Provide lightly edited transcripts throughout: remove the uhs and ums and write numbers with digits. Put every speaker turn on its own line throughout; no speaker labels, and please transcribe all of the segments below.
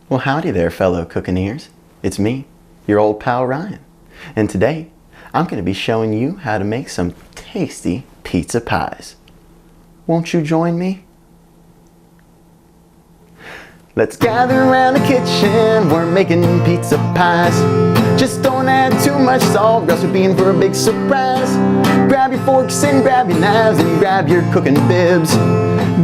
Well, howdy there, fellow Cookineers. It's me, your old pal Ryan. And today, I'm going to be showing you how to make some tasty pizza pies. Won't you join me? Let's gather around the kitchen, we're making pizza pies. Just don't add too much salt, or else we're being for a big surprise. Grab your forks and grab your knives and grab your cooking bibs.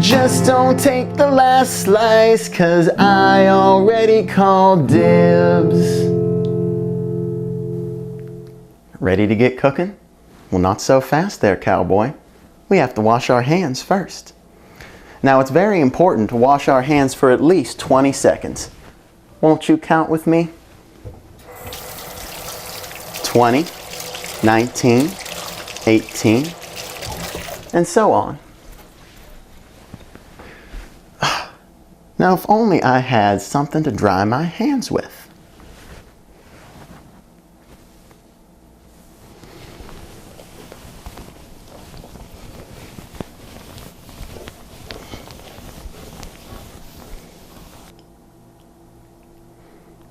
Just don't take the last slice, 'cause I already called dibs. Ready to get cooking? Well, not so fast there, cowboy. We have to wash our hands first. Now, it's very important to wash our hands for at least 20 seconds. Won't you count with me? 20, 19, 18, and so on. Now, if only I had something to dry my hands with.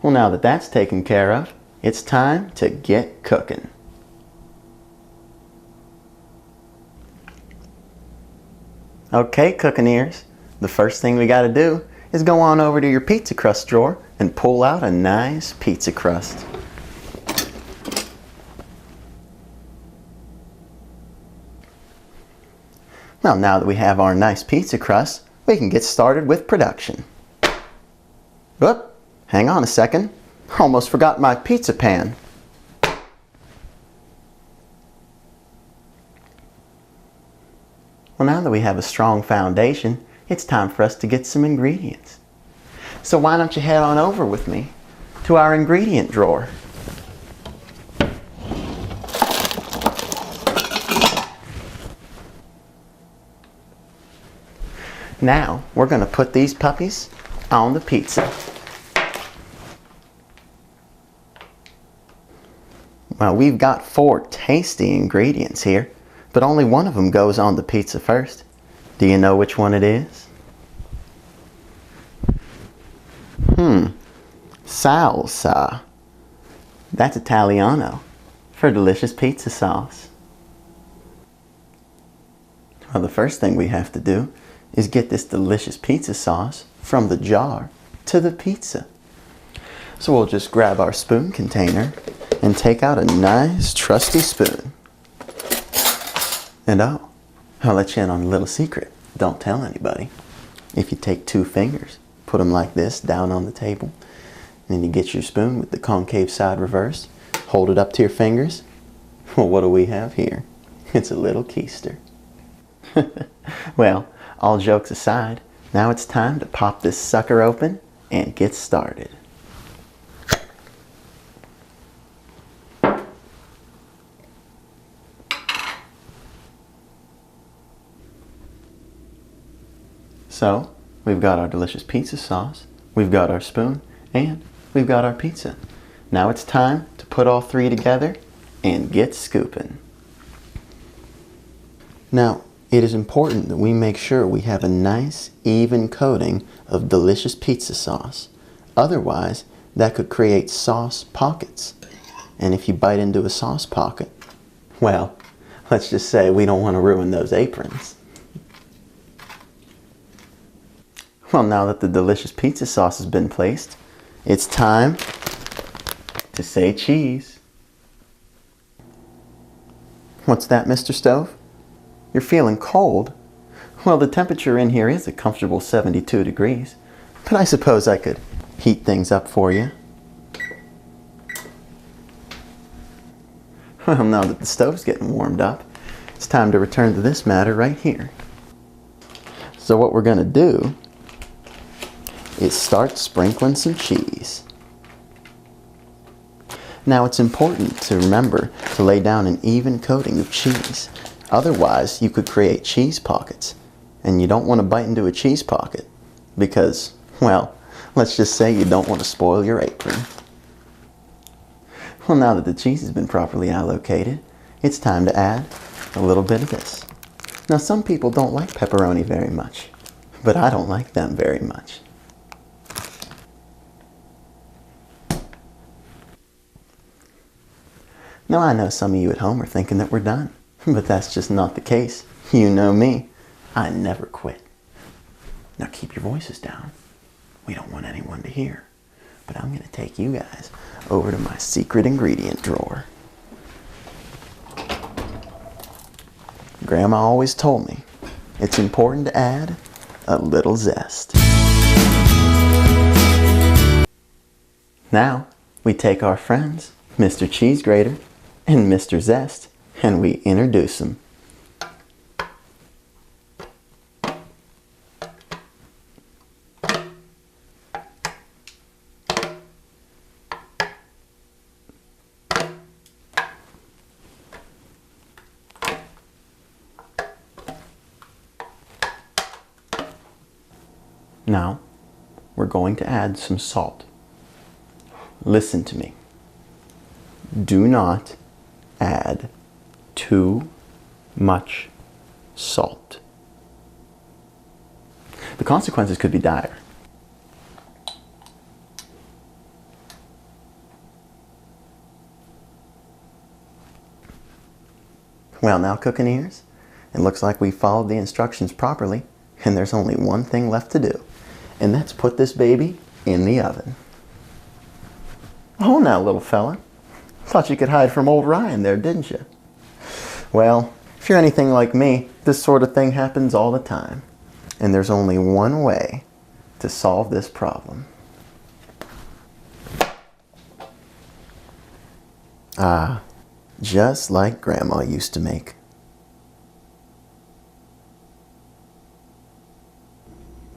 Well, now that that's taken care of, it's time to get cooking. Okay, Cookineers, the first thing we got to do is go on over to your pizza crust drawer and pull out a nice pizza crust. Well, now that we have our nice pizza crust, we can get started with production. Whoop! Hang on a second, almost forgot my pizza pan. Well, now that we have a strong foundation, it's time for us to get some ingredients. So why don't you head on over with me to our ingredient drawer. Now, we're going to put these puppies on the pizza. Well, we've got 4 tasty ingredients here, but only one of them goes on the pizza first. Do you know which one it is? Salsa. That's Italiano for delicious pizza sauce. Well, the first thing we have to do is get this delicious pizza sauce from the jar to the pizza. So we'll just grab our spoon container and take out a nice trusty spoon. And I'll let you in on a little secret. Don't tell anybody. If you take 2 fingers, put them like this down on the table, and then you get your spoon with the concave side reversed, hold it up to your fingers. Well, what do we have here? It's a little keister. Well, all jokes aside, now it's time to pop this sucker open and get started. So, we've got our delicious pizza sauce, we've got our spoon, and we've got our pizza. Now it's time to put all 3 together and get scooping. Now, it is important that we make sure we have a nice, even coating of delicious pizza sauce. Otherwise, that could create sauce pockets. And if you bite into a sauce pocket, well, let's just say we don't want to ruin those aprons. Well, now that the delicious pizza sauce has been placed, it's time to say cheese. What's that, Mr. Stove? You're feeling cold? Well, the temperature in here is a comfortable 72 degrees, but I suppose I could heat things up for you. Well, now that the stove's getting warmed up, it's time to return to this matter right here. So what we're going to do is start sprinkling some cheese. Now, it's important to remember to lay down an even coating of cheese. Otherwise, you could create cheese pockets, and you don't want to bite into a cheese pocket because, well, let's just say you don't want to spoil your apron. Well, now that the cheese has been properly allocated, it's time to add a little bit of this. Now, some people don't like pepperoni very much, but I don't like them very much. Now I know some of you at home are thinking that we're done, but that's just not the case. You know me, I never quit. Now keep your voices down. We don't want anyone to hear. But I'm going to take you guys over to my secret ingredient drawer. Grandma always told me it's important to add a little zest. Now we take our friends, Mr. Cheese Grater and Mr. Zest, and we introduce them. Now, we're going to add some salt. Listen to me. Do not add too much salt. The consequences could be dire. Well, now, cooking ears, it looks like we followed the instructions properly, and there's only one thing left to do. And that's put this baby in the oven. Oh, now, little fella. Thought you could hide from old Ryan there, didn't you? Well, if you're anything like me, this sort of thing happens all the time. And there's only one way to solve this problem. Ah, just like Grandma used to make.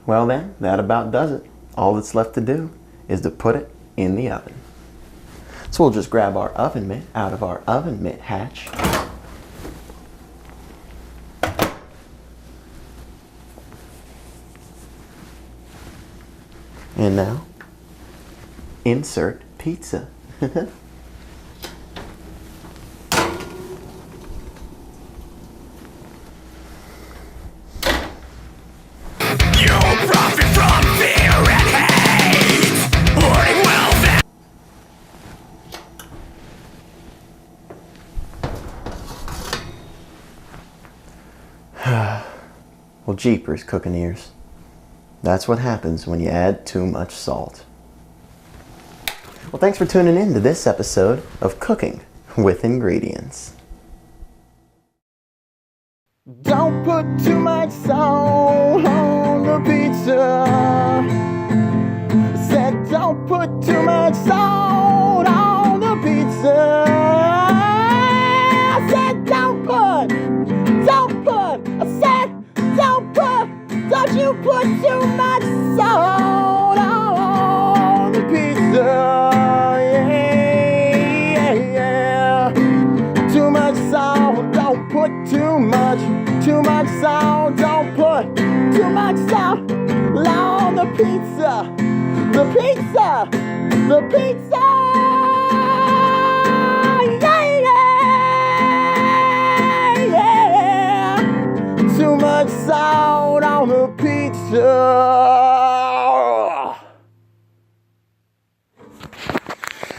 Well then, that about does it. All that's left to do is to put it in the oven. So we'll just grab our oven mitt out of our oven mitt hatch. And now, insert pizza. Well, jeepers, cooking ears. That's what happens when you add too much salt. Well, thanks for tuning in to this episode of Cooking with Ingredients. Don't put too much salt on the pizza. Said don't put too much salt on the pizza. I said don't put. I said don't you put too much salt on the pizza. Yeah. Too much salt, don't put too much. Too much salt, don't put too much salt on the pizza. The pizza. Yeah. Too much salt on the pizza.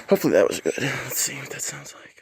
Hopefully that was good. Let's see what that sounds like.